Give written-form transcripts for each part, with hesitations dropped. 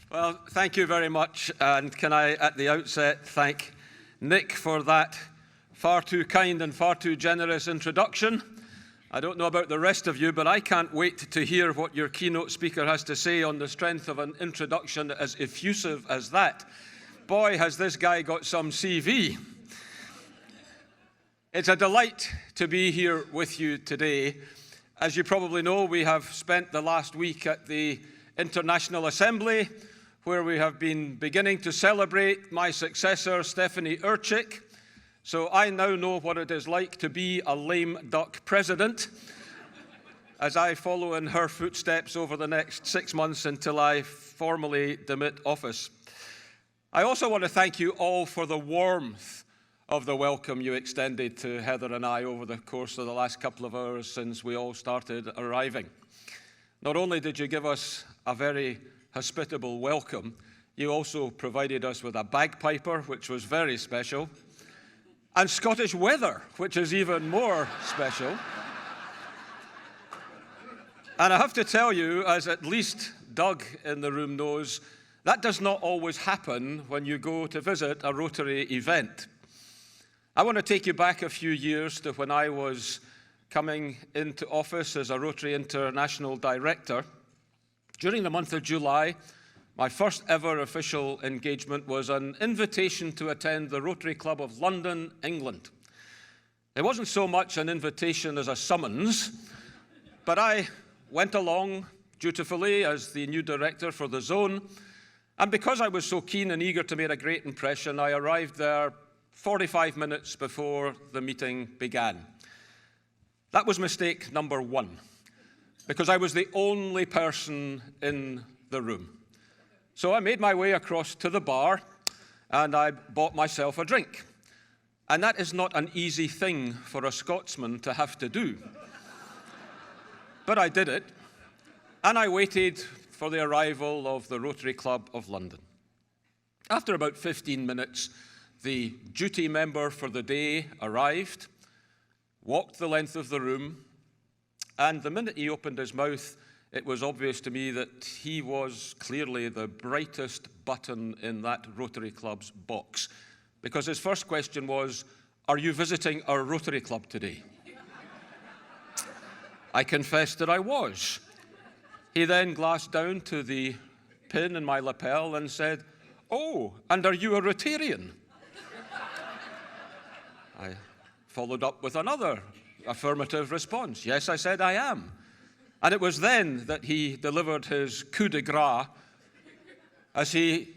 Well, thank you very much, and can I, at the outset, thank Nick for that far too kind and far too generous introduction. I don't know about the rest of you, but I can't wait to hear what your keynote speaker has to say on the strength of an introduction as effusive as that. Boy, has this guy got some CV. It's a delight to be here with you today. As you probably know, we have spent the last week at the International Assembly, where we have been beginning to celebrate my successor, Stephanie Urchick. So I now know what it is like to be a lame duck president, as I follow in her footsteps over the next 6 months until I formally demit office. I also want to thank you all for the warmth of the welcome you extended to Heather and I over the course of the last couple of hours since we all started arriving. Not only did you give us a very hospitable welcome, you also provided us with a bagpiper, which was very special, and Scottish weather, which is even more special. And I have to tell you, as at least Doug in the room knows, that does not always happen when you go to visit a Rotary event. I want to take you back a few years to when I was coming into office as a Rotary International Director. During the month of July, my first ever official engagement was an invitation to attend the Rotary Club of London, England. It wasn't so much an invitation as a summons, but I went along dutifully as the new director for the zone, and because I was so keen and eager to make a great impression, I arrived there 45 minutes before the meeting began. That was mistake number one, because I was the only person in the room. So I made my way across to the bar and I bought myself a drink. And that is not an easy thing for a Scotsman to have to do. But I did it, and I waited for the arrival of the Rotary Club of London. After about 15 minutes, the duty member for the day arrived, walked the length of the room, and the minute he opened his mouth, it was obvious to me that he was clearly the brightest button in that Rotary Club's box, because his first question was, "Are you visiting our Rotary Club today?" I confessed that I was. He then glanced down to the pin in my lapel and said, "Oh, and are you a Rotarian?" I followed up with another affirmative response. "Yes," I said, "I am." And it was then that he delivered his coup de grace as he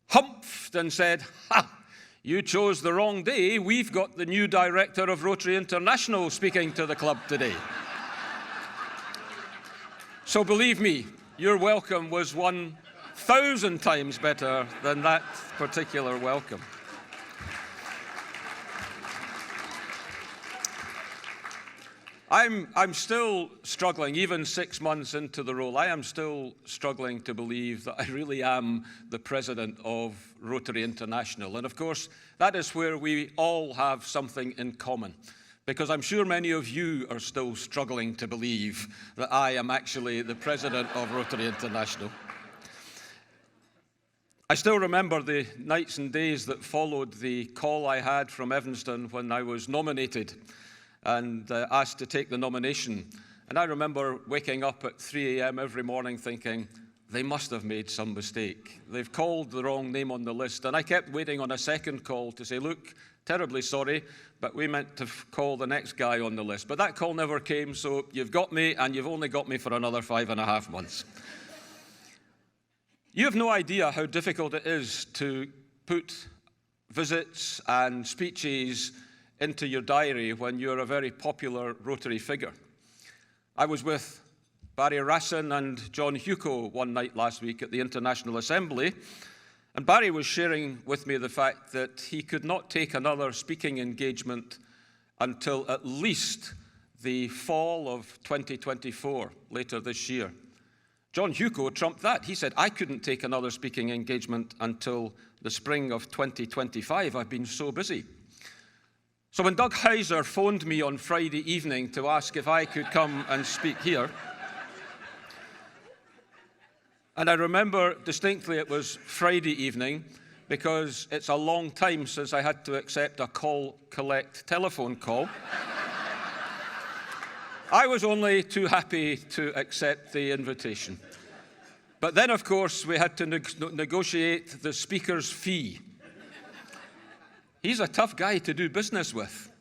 humphed and said, "Ha, you chose the wrong day. We've got the new director of Rotary International speaking to the club today." So believe me, your welcome was 1,000 times better than that particular welcome. I'm still struggling, even 6 months into the role, I am still struggling to believe that I really am the president of Rotary International. And of course, that is where we all have something in common, because I'm sure many of you are still struggling to believe that I am actually the president of Rotary International. I still remember the nights and days that followed the call I had from Evanston when I was nominated and asked to take the nomination. And I remember waking up at 3 a.m. every morning thinking, they must have made some mistake. They've called the wrong name on the list. And I kept waiting on a second call to say, look, terribly sorry, but we meant to call the next guy on the list. But that call never came, so you've got me, and you've only got me for another 5.5 months. You have no idea how difficult it is to put visits and speeches into your diary when you're a very popular Rotary figure. I was with Barry Rassin and John Huco one night last week at the International Assembly, and Barry was sharing with me the fact that he could not take another speaking engagement until at least the fall of 2024, later this year. John Huco trumped that. He said, I couldn't take another speaking engagement until the spring of 2025. I've been so busy. So when Doug Heiser phoned me on Friday evening to ask if I could come and speak here, And I remember distinctly it was Friday evening, because it's a long time since I had to accept a call-collect telephone call. I was only too happy to accept the invitation. But then, of course, we had to negotiate the speaker's fee. He's a tough guy to do business with.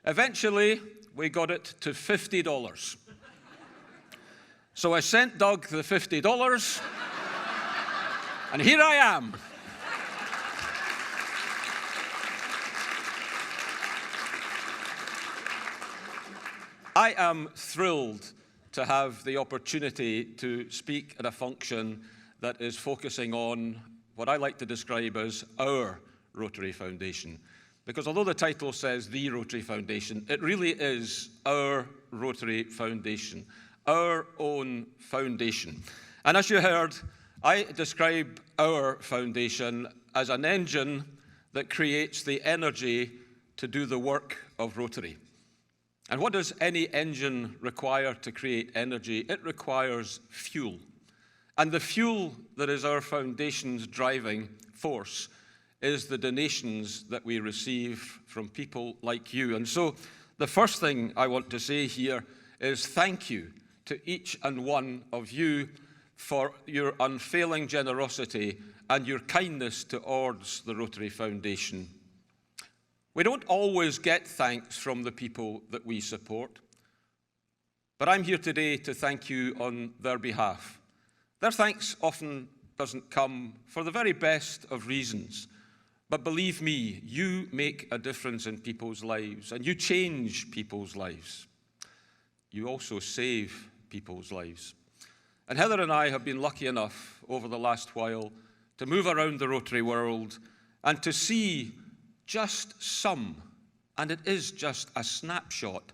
Eventually, we got it to $50. So I sent Doug the $50, and here I am. I am thrilled to have the opportunity to speak at a function that is focusing on what I like to describe as our Rotary Foundation. Because although the title says the Rotary Foundation, it really is our Rotary Foundation, our own foundation. And as you heard, I describe our foundation as an engine that creates the energy to do the work of Rotary. And what does any engine require to create energy? It requires fuel. And the fuel that is our foundation's driving force is the donations that we receive from people like you. And so the first thing I want to say here is thank you to each and one of you for your unfailing generosity and your kindness towards the Rotary Foundation. We don't always get thanks from the people that we support, but I'm here today to thank you on their behalf. Their thanks often doesn't come for the very best of reasons, but believe me, you make a difference in people's lives, and you change people's lives. You also save people's lives. And Heather and I have been lucky enough over the last while to move around the Rotary world and to see just some, and it is just a snapshot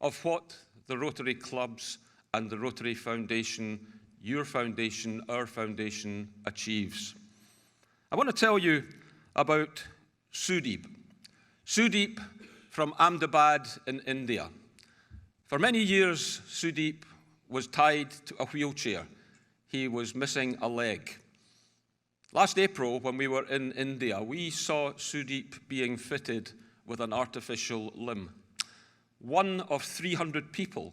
of what the Rotary clubs and the Rotary Foundation, your foundation, our foundation, achieves. I want to tell you about Sudeep. Sudeep from Ahmedabad in India. For many years, Sudeep was tied to a wheelchair. He was missing a leg. Last April, when we were in India, we saw Sudeep being fitted with an artificial limb. One of 300 people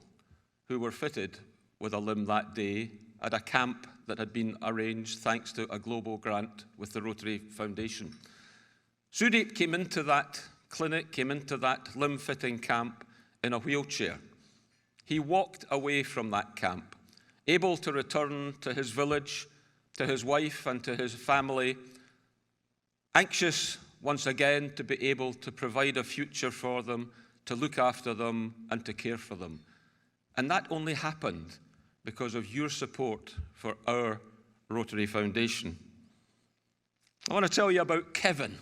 who were fitted with a limb that day at a camp that had been arranged thanks to a global grant with the Rotary Foundation. Sudeep came into that clinic, came into that limb-fitting camp in a wheelchair. He walked away from that camp, able to return to his village, to his wife and to his family, anxious once again to be able to provide a future for them, to look after them and to care for them. And that only happened because of your support for our Rotary Foundation. I want to tell you about Kevin,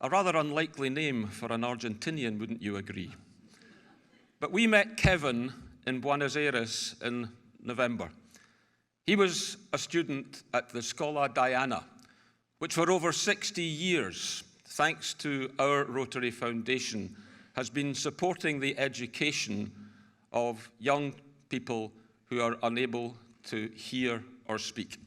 a rather unlikely name for an Argentinian, wouldn't you agree? But we met Kevin in Buenos Aires in November. He was a student at the Escola Diana, which for over 60 years, thanks to our Rotary Foundation, has been supporting the education of young people who are unable to hear or speak.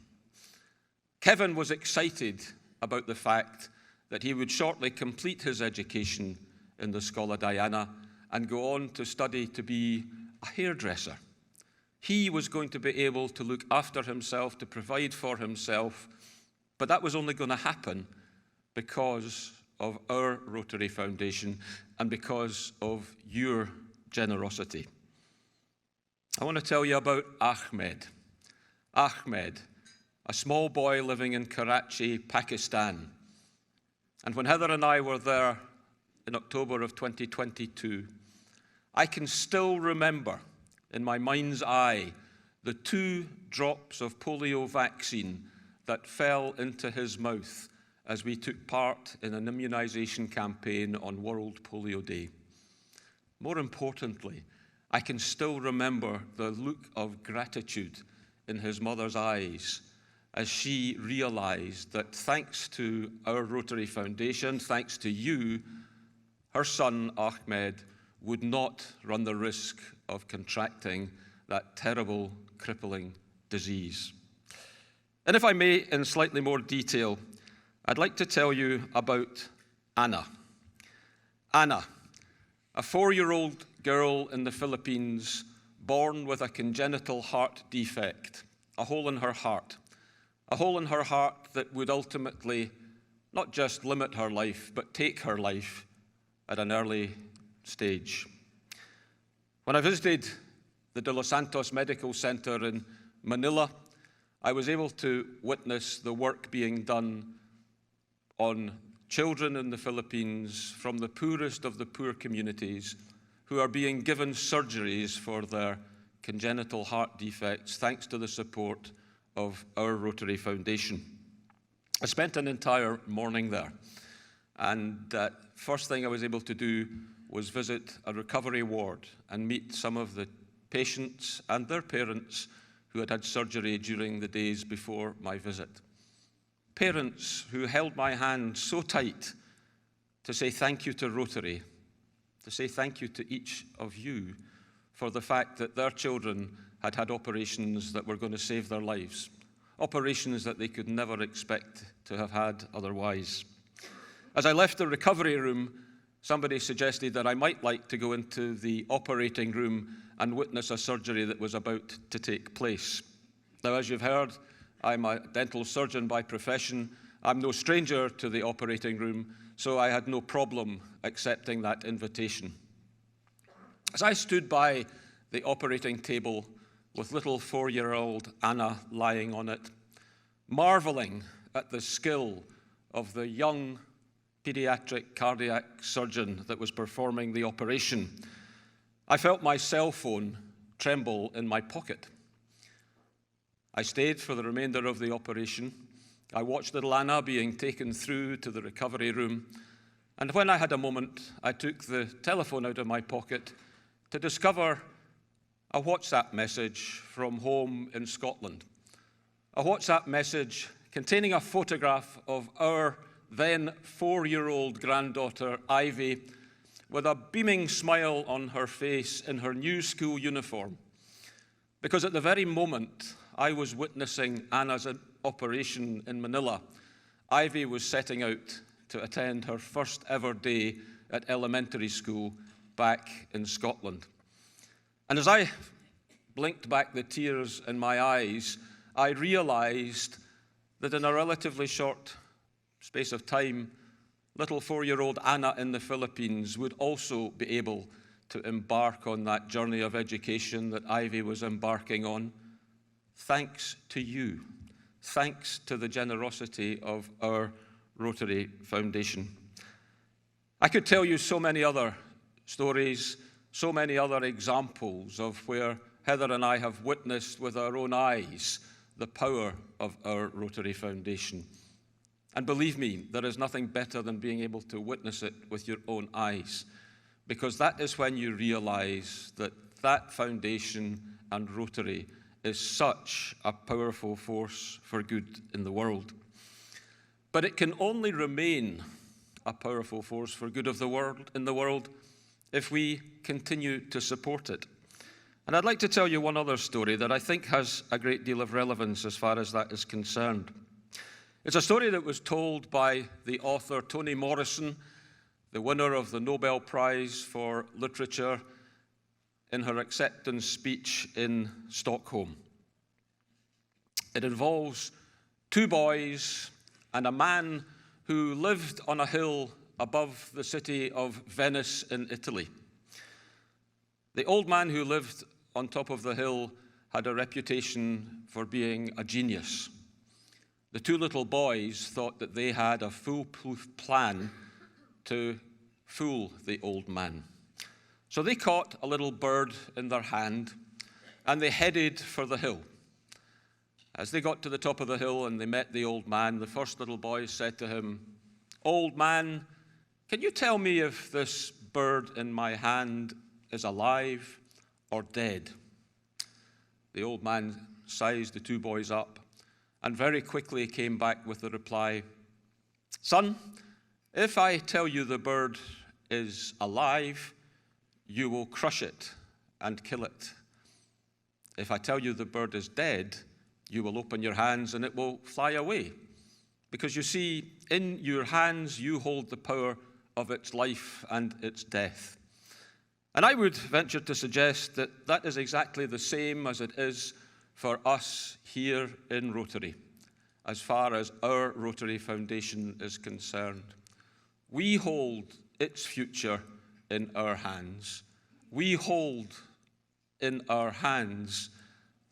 Kevin was excited about the fact that he would shortly complete his education in the Escola Diana and go on to study to be a hairdresser. He was going to be able to look after himself, to provide for himself, but that was only going to happen because of our Rotary Foundation and because of your generosity. I want to tell you about Ahmed. Ahmed, a small boy living in Karachi, Pakistan. And when Heather and I were there in October of 2022, I can still remember in my mind's eye the 2 drops of polio vaccine that fell into his mouth as we took part in an immunization campaign on World Polio Day. More importantly, I can still remember the look of gratitude in his mother's eyes as she realized that thanks to our Rotary Foundation, thanks to you, her son Ahmed would not run the risk of contracting that terrible, crippling disease. And if I may, in slightly more detail, I'd like to tell you about Anna. Anna, a 4-year-old girl in the Philippines, born with a congenital heart defect, a hole in her heart that would ultimately not just limit her life, but take her life at an early stage. When I visited the De Los Santos Medical Center in Manila, I was able to witness the work being done on children in the Philippines from the poorest of the poor communities who are being given surgeries for their congenital heart defects thanks to the support of our Rotary Foundation. I spent an entire morning there, and first thing I was able to do was visit a recovery ward and meet some of the patients and their parents who had had surgery during the days before my visit. Parents who held my hand so tight to say thank you to Rotary, to say thank you to each of you for the fact that their children had had operations that were going to save their lives, operations that they could never expect to have had otherwise. As I left the recovery room, somebody suggested that I might like to go into the operating room and witness a surgery that was about to take place. Now, as you've heard, I'm a dental surgeon by profession. I'm no stranger to the operating room, so I had no problem accepting that invitation. As I stood by the operating table with little 4-year-old Anna lying on it, marveling at the skill of the young pediatric cardiac surgeon that was performing the operation, I felt my cell phone tremble in my pocket. I stayed for the remainder of the operation. I watched little Anna being taken through to the recovery room, and when I had a moment, I took the telephone out of my pocket to discover a WhatsApp message from home in Scotland. A WhatsApp message containing a photograph of our then 4-year-old granddaughter, Ivy, with a beaming smile on her face in her new school uniform. Because at the very moment I was witnessing Anna's operation in Manila, Ivy was setting out to attend her first ever day at elementary school back in Scotland. And as I blinked back the tears in my eyes, I realized that in a relatively short space of time, little 4-year-old Anna in the Philippines would also be able to embark on that journey of education that Ivy was embarking on, thanks to you, thanks to the generosity of our Rotary Foundation. I could tell you so many other stories, so many other examples of where Heather and I have witnessed with our own eyes the power of our Rotary Foundation. And believe me, there is nothing better than being able to witness it with your own eyes, because that is when you realize that that foundation and Rotary is such a powerful force for good in the world. But it can only remain a powerful force for good of the world in the world if we continue to support it. And I'd like to tell you one other story that I think has a great deal of relevance as far as that is concerned. It's a story that was told by the author Toni Morrison, the winner of the Nobel Prize for Literature, in her acceptance speech in Stockholm. It involves 2 boys and a man who lived on a hill above the city of Venice in Italy. The old man who lived on top of the hill had a reputation for being a genius. The 2 little boys thought that they had a foolproof plan to fool the old man. So they caught a little bird in their hand and they headed for the hill. As they got to the top of the hill and they met the old man, the first little boy said to him, "Old man, can you tell me if this bird in my hand is alive or dead?" The old man sized the 2 boys up and very quickly came back with the reply, "Son, if I tell you the bird is alive, you will crush it and kill it. If I tell you the bird is dead, You will open your hands and it will fly away. Because you see, in your hands you hold the power of its life and its death. And I would venture to suggest that that is exactly the same as it is for us here in Rotary, as far as our Rotary Foundation is concerned. We hold its future in our hands. We hold in our hands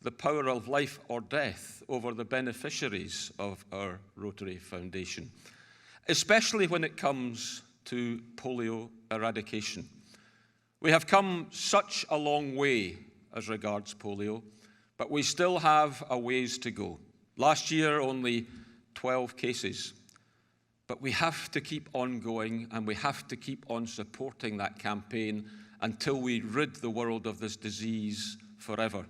the power of life or death over the beneficiaries of our Rotary Foundation, especially when it comes to polio eradication. We have come such a long way as regards polio, but we still have a ways to go. Last year, only 12 cases. But we have to keep on going, and we have to keep on supporting that campaign until we rid the world of this disease forever.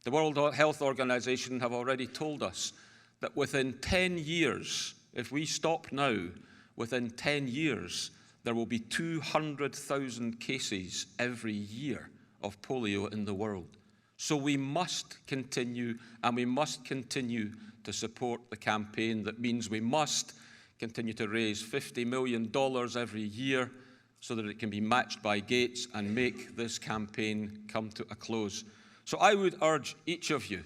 The World Health Organization have already told us that within 10 years, if we stop now, within 10 years, there will be 200,000 cases every year of polio in the world. So we must continue, and we must continue to support the campaign. That means we must continue to raise $50 million every year so that it can be matched by Gates and make this campaign come to a close. So I would urge each of you,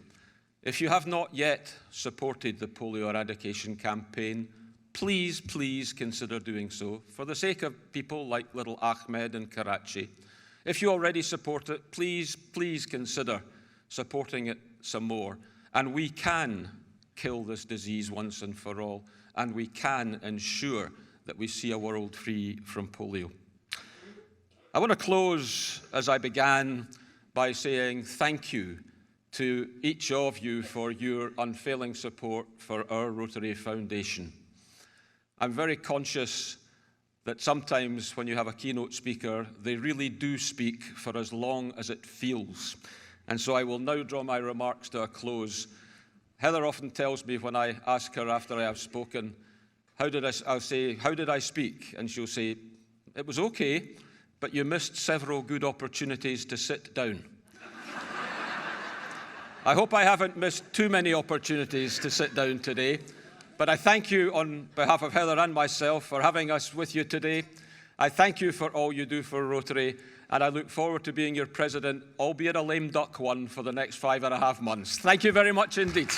if you have not yet supported the polio eradication campaign, please, please consider doing so for the sake of people like little Ahmed in Karachi. If you already support it, please, please consider supporting it some more. And we can kill this disease once and for all, and we can ensure that we see a world free from polio. I want to close, as I began, by saying thank you to each of you for your unfailing support for our Rotary Foundation. I'm very conscious that sometimes when you have a keynote speaker, they really do speak for as long as it feels. And so I will now draw my remarks to a close. Heather often tells me when I ask her after I have spoken, I'll say, how did I speak? And she'll say, it was okay, but you missed several good opportunities to sit down. I hope I haven't missed too many opportunities to sit down today, but I thank you on behalf of Heather and myself for having us with you today. I thank you for all you do for Rotary, and I look forward to being your president, albeit a lame duck one, for the next 5.5 months. Thank you very much indeed.